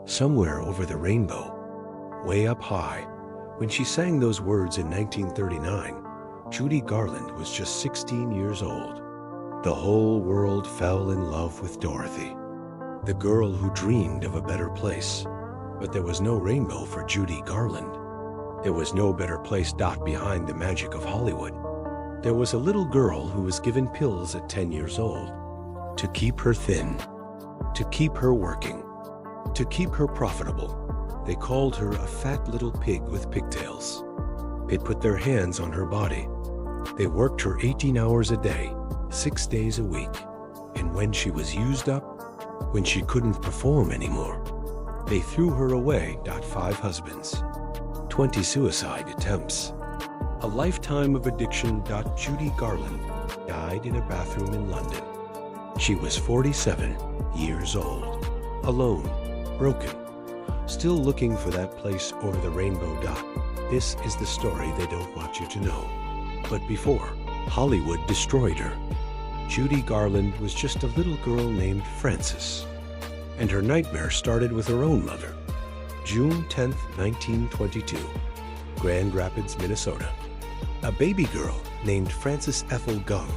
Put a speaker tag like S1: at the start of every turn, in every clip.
S1: Somewhere over the rainbow, way up high, when she sang those words in 1939, Judy Garland was just 16 years old. The whole world fell in love with Dorothy, the girl who dreamed of a better place. But there was no rainbow for Judy Garland. There was no better place behind the magic of Hollywood. There was a little girl who was given pills at 10 years old to keep her thin, to keep her working, to keep her profitable. They called her a fat little pig with pigtails. They put their hands on her body. They worked her 18 hours a day, 6 days a week. And when she was used up, when she couldn't perform anymore, they threw her away. 5 husbands, 20 suicide attempts, a lifetime of addiction. Judy Garland died in a bathroom in London. She was 47 years old, alone, broken, still looking for that place over the rainbow. This is the story they don't want you to know. But before, Hollywood destroyed her. Judy Garland was just a little girl named Frances, and her nightmare started with her own mother. June 10, 1922, Grand Rapids, Minnesota. A baby girl named Frances Ethel Gum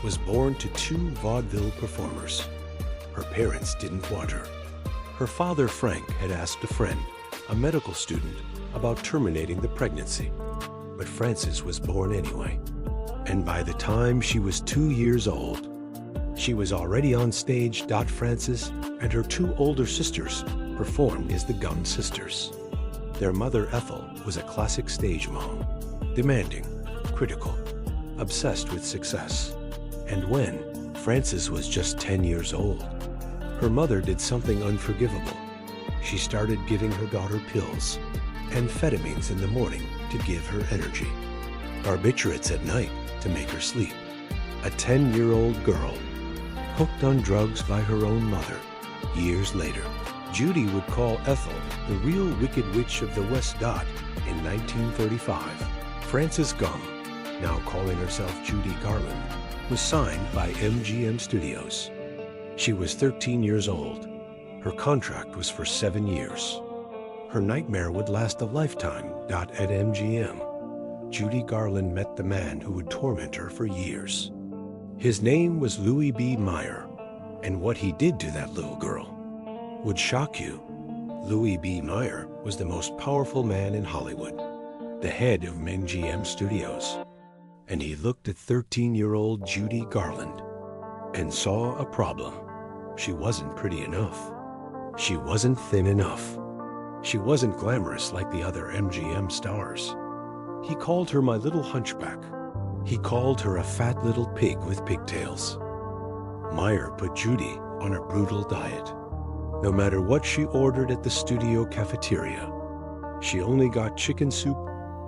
S1: was born to 2 vaudeville performers. Her parents didn't want her. Her father, Frank, had asked a friend, a medical student, about terminating the pregnancy. But Frances was born anyway. And by the time she was 2 years old, she was already on stage. Frances and her 2 older sisters performed as the Gum Sisters. Their mother, Ethel, was a classic stage mom, demanding, critical, obsessed with success. And when Frances was just 10 years old, her mother did something unforgivable. She started giving her daughter pills, amphetamines in the morning to give her energy, barbiturates at night to make her sleep. A 10-year-old girl hooked on drugs by her own mother. Years later, Judy would call Ethel the real wicked witch of the West. In 1935, Frances Gum, now calling herself Judy Garland, was signed by MGM Studios. She was 13 years old. Her contract was for 7 years. Her nightmare would last a lifetime. At MGM, Judy Garland met the man who would torment her for years. His name was Louis B. Mayer, and what he did to that little girl would shock you. Louis B. Mayer was the most powerful man in Hollywood, the head of MGM Studios, and he looked at 13-year-old Judy Garland and saw a problem. She wasn't pretty enough. She wasn't thin enough. She wasn't glamorous like the other MGM stars. He called her my little hunchback. He called her a fat little pig with pigtails. Mayer put Judy on a brutal diet. No matter what she ordered at the studio cafeteria, she only got chicken soup,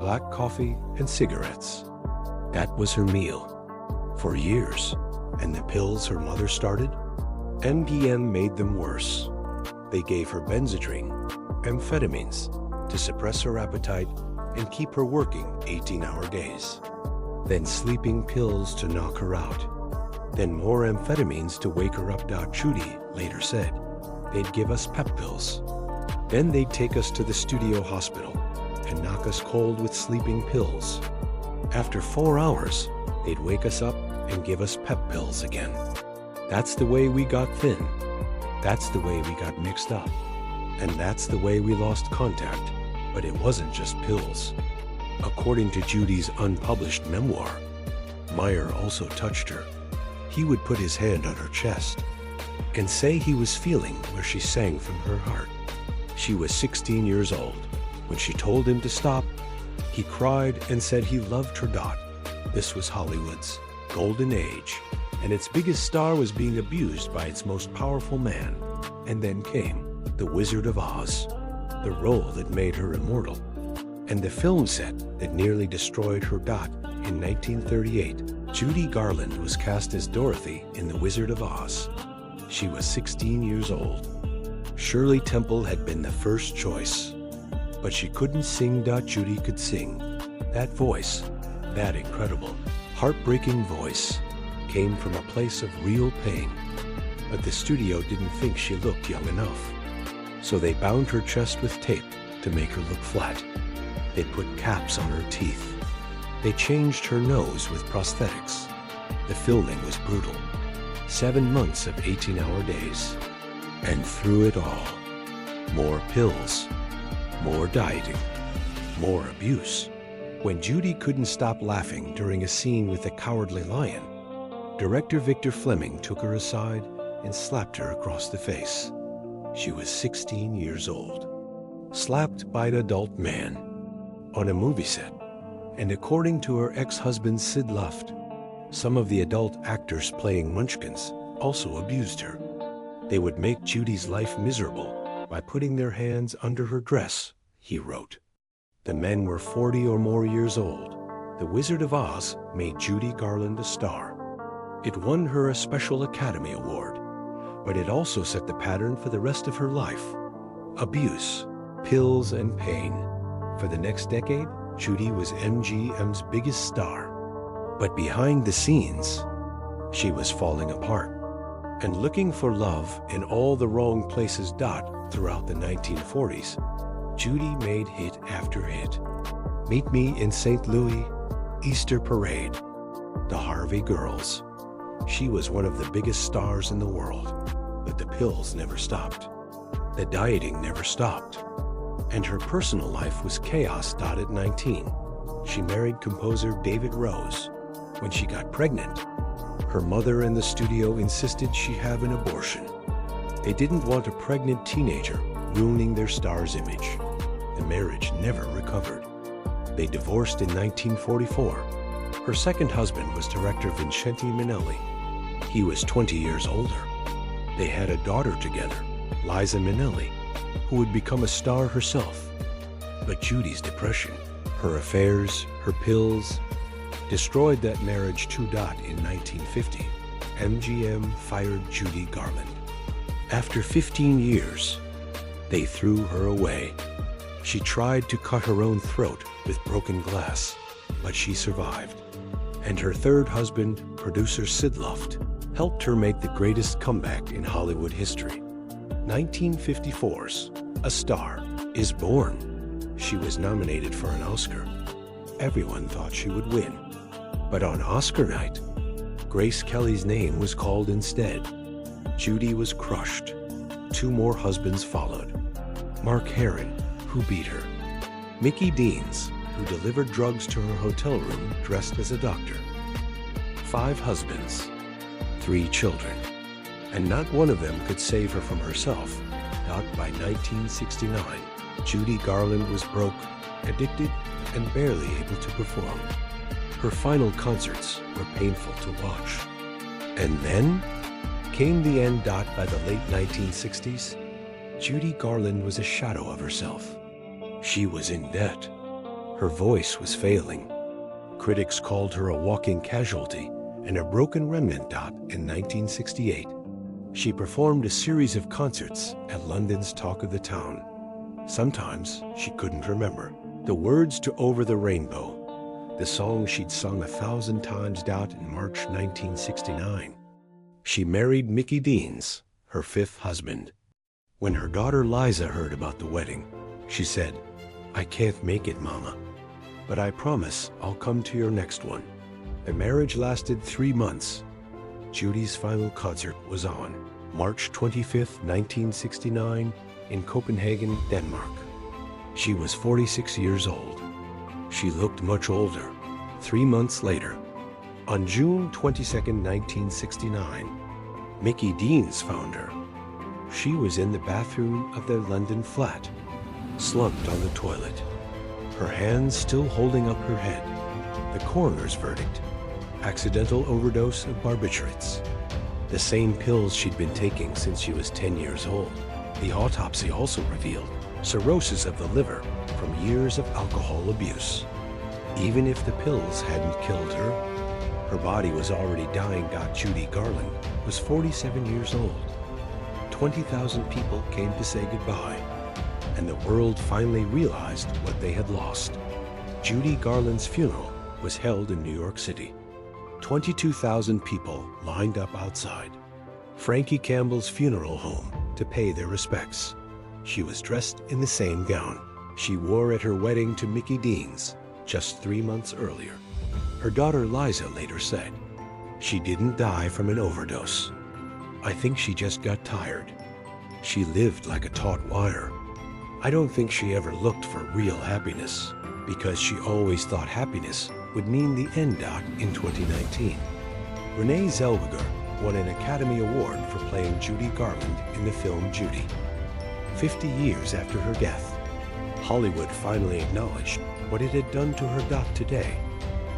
S1: black coffee, and cigarettes. That was her meal for years. And the pills her mother started? MGM made them worse. They gave her Benzedrine, amphetamines, to suppress her appetite and keep her working 18-hour days. Then sleeping pills to knock her out. Then more amphetamines to wake her up. Judy later said, they'd give us pep pills. Then they'd take us to the studio hospital and knock us cold with sleeping pills. After 4 hours, they'd wake us up and give us pep pills again. That's the way we got thin. That's the way we got mixed up. And that's the way we lost contact. But it wasn't just pills. According to Judy's unpublished memoir, Mayer also touched her. He would put his hand on her chest and say he was feeling where she sang from her heart. She was 16 years old. When she told him to stop, he cried and said he loved her. This was Hollywood's golden age, and its biggest star was being abused by its most powerful man. And then came the Wizard of Oz, the role that made her immortal, and the film set that nearly destroyed her. In 1938, Judy Garland was cast as Dorothy in The Wizard of Oz. She was 16 years old. Shirley Temple had been the first choice, but she couldn't sing. Judy could sing. That voice, that incredible, heartbreaking voice, came from a place of real pain. But the studio didn't think she looked young enough. So they bound her chest with tape to make her look flat. They put caps on her teeth. They changed her nose with prosthetics. The filming was brutal. 7 months of 18-hour days. And through it all, more pills, more dieting, more abuse. When Judy couldn't stop laughing during a scene with the Cowardly Lion, director Victor Fleming took her aside and slapped her across the face. She was 16 years old, slapped by an adult man on a movie set. And according to her ex-husband Sid Luft, some of the adult actors playing Munchkins also abused her. They would make Judy's life miserable by putting their hands under her dress, he wrote. The men were 40 or more years old. The Wizard of Oz made Judy Garland a star. It won her a Special Academy Award, but it also set the pattern for the rest of her life. Abuse, pills, and pain. For the next decade, Judy was MGM's biggest star. But behind the scenes, she was falling apart and looking for love in all the wrong places. Throughout the 1940s, Judy made hit after hit. Meet Me in St. Louis, Easter Parade, The Harvey Girls. She was one of the biggest stars in the world, but the pills never stopped. The dieting never stopped. And her personal life was chaos. At 19, she married composer David Rose. When she got pregnant, her mother and the studio insisted she have an abortion. They didn't want a pregnant teenager ruining their star's image. The marriage never recovered. They divorced in 1944. Her second husband was director Vincente Minnelli. He was 20 years older. They had a daughter together, Liza Minnelli, who would become a star herself. But Judy's depression, her affairs, her pills, destroyed that marriage too. In 1950, MGM fired Judy Garland. After 15 years, they threw her away. She tried to cut her own throat with broken glass, but she survived. And her third husband, producer Sid Luft, helped her make the greatest comeback in Hollywood history. 1954's A Star is Born. She was nominated for an Oscar. Everyone thought she would win. But on Oscar night, Grace Kelly's name was called instead. Judy was crushed. 2 more husbands followed. Mark Herron, who beat her. Mickey Deans, who delivered drugs to her hotel room dressed as a doctor. 5 husbands, 3 children. And not one of them could save her from herself. By 1969, Judy Garland was broke, addicted, and barely able to perform. Her final concerts were painful to watch. And then came the end. By the late 1960s, Judy Garland was a shadow of herself. She was in debt. Her voice was failing. Critics called her a walking casualty and a broken remnant. In 1968, she performed a series of concerts at London's Talk of the Town. Sometimes she couldn't remember the words to Over the Rainbow, the song she'd sung 1,000 times. In March 1969, she married Mickey Deans, her 5th husband. When her daughter Liza heard about the wedding, she said, "I can't make it, Mama, but I promise I'll come to your next one." The marriage lasted 3 months. Judy's final concert was on March 25, 1969, in Copenhagen, Denmark. She was 46 years old. She looked much older. 3 months later, on June 22, 1969, Mickey Deans found her. She was in the bathroom of their London flat, slumped on the toilet, her hands still holding up her head. The coroner's verdict: accidental overdose of barbiturates, the same pills she'd been taking since she was 10 years old. The autopsy also revealed cirrhosis of the liver from years of alcohol abuse. Even if the pills hadn't killed her, her body was already dying. Judy Garland was 47 years old. 20,000 people came to say goodbye, and the world finally realized what they had lost. Judy Garland's funeral was held in New York City. 22,000 people lined up outside Frankie Campbell's funeral home to pay their respects. She was dressed in the same gown she wore at her wedding to Mickey Dean's just 3 months earlier. Her daughter Liza later said, "She didn't die from an overdose. I think she just got tired. She lived like a taut wire. I don't think she ever looked for real happiness because she always thought happiness would mean the end in 2019. Renee Zellweger won an Academy Award for playing Judy Garland in the film Judy. 50 years after her death, Hollywood finally acknowledged what it had done to her dot today.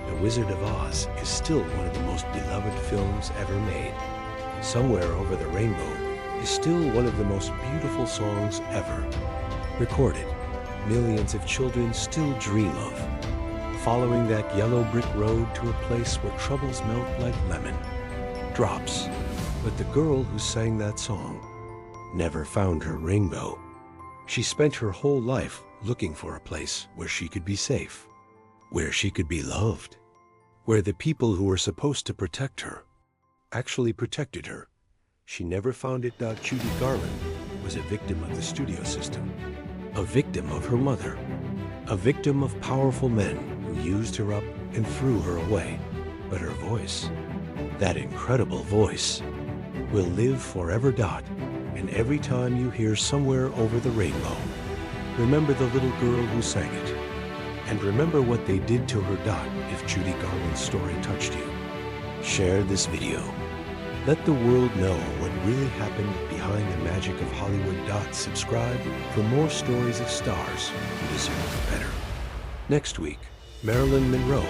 S1: The Wizard of Oz is still one of the most beloved films ever made. Somewhere Over the Rainbow is still one of the most beautiful songs ever recorded. Millions of children still dream of following that yellow brick road to a place where troubles melt like lemon drops. But the girl who sang that song never found her rainbow. She spent her whole life looking for a place where she could be safe, where she could be loved, where the people who were supposed to protect her actually protected her. She never found it. Judy Garland was a victim of the studio system, a victim of her mother, a victim of powerful men who used her up and threw her away. But her voice, that incredible voice, will live forever. And every time you hear Somewhere Over the Rainbow, remember the little girl who sang it. And remember what they did to her dot if Judy Garland's story touched you. Share this video. Let the world know what really happened behind the magic of Hollywood. Subscribe for more stories of stars who deserve better. Next week, Marilyn Monroe,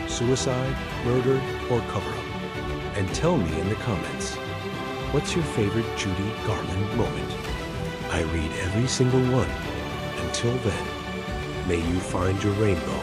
S1: suicide, murder, or cover-up? And tell me in the comments, what's your favorite Judy Garland moment? I read every single one. Until then, may you find your rainbow